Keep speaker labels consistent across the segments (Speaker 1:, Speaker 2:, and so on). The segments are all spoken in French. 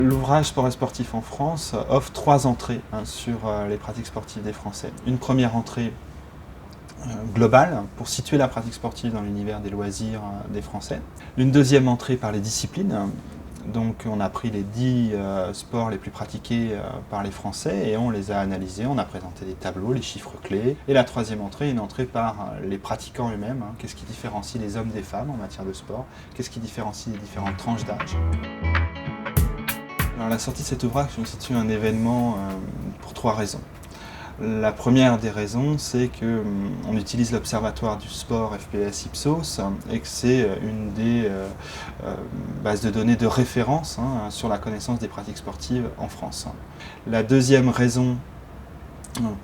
Speaker 1: L'ouvrage Sport et sportif en France offre 3 entrées sur les pratiques sportives des Français. Une première entrée globale pour situer la pratique sportive dans l'univers des loisirs des Français. Une deuxième entrée par les disciplines. Donc on a pris les 10 sports les plus pratiqués par les Français et on les a analysés, on a présenté des tableaux, les chiffres clés. Et la troisième entrée, une entrée par les pratiquants eux-mêmes. Qu'est-ce qui différencie les hommes des femmes en matière de sport? Qu'est-ce qui différencie les différentes tranches d'âge? Alors, la sortie de cet ouvrage constitue un événement pour 3 raisons. La première des raisons, c'est qu'on utilise l'Observatoire du sport FPS Ipsos et que c'est une des bases de données de référence sur la connaissance des pratiques sportives en France. La deuxième raison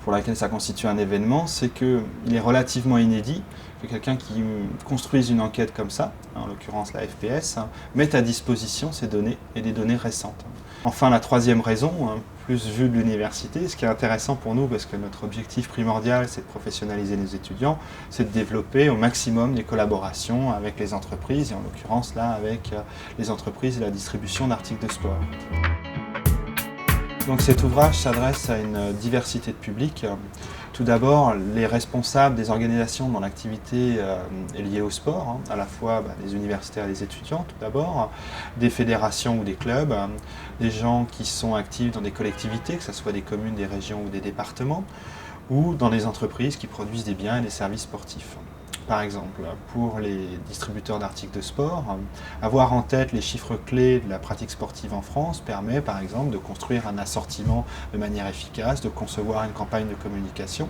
Speaker 1: pour laquelle ça constitue un événement, c'est qu'il est relativement inédit que quelqu'un qui construise une enquête comme ça, en l'occurrence la FPS, mette à disposition ces données et des données récentes. Enfin, la troisième raison, plus vue de l'université, ce qui est intéressant pour nous, parce que notre objectif primordial, c'est de professionnaliser nos étudiants, c'est de développer au maximum des collaborations avec les entreprises, et en l'occurrence là avec les entreprises et la distribution d'articles de sport. Donc cet ouvrage s'adresse à une diversité de publics. Tout d'abord, les responsables des organisations dont l'activité est liée au sport, à la fois des universitaires et des étudiants tout d'abord, des fédérations ou des clubs, des gens qui sont actifs dans des collectivités, que ce soit des communes, des régions ou des départements, ou dans des entreprises qui produisent des biens et des services sportifs. Par exemple, pour les distributeurs d'articles de sport, avoir en tête les chiffres clés de la pratique sportive en France permet par exemple de construire un assortiment de manière efficace, de concevoir une campagne de communication.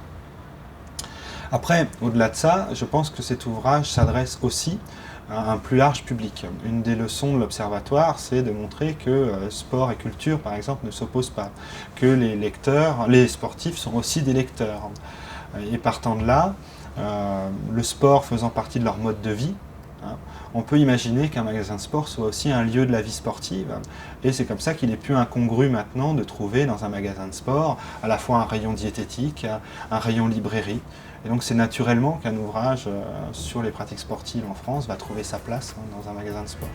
Speaker 1: Après, au-delà de ça, je pense que cet ouvrage s'adresse aussi à un plus large public. Une des leçons de l'Observatoire, c'est de montrer que sport et culture, par exemple, ne s'opposent pas, que les sportifs sont aussi des lecteurs. Et partant de là, le sport faisant partie de leur mode de vie, on peut imaginer qu'un magasin de sport soit aussi un lieu de la vie sportive. Et c'est comme ça qu'il est plus incongru maintenant de trouver dans un magasin de sport à la fois un rayon diététique, un rayon librairie. Et donc c'est naturellement qu'un ouvrage sur les pratiques sportives en France va trouver sa place dans un magasin de sport.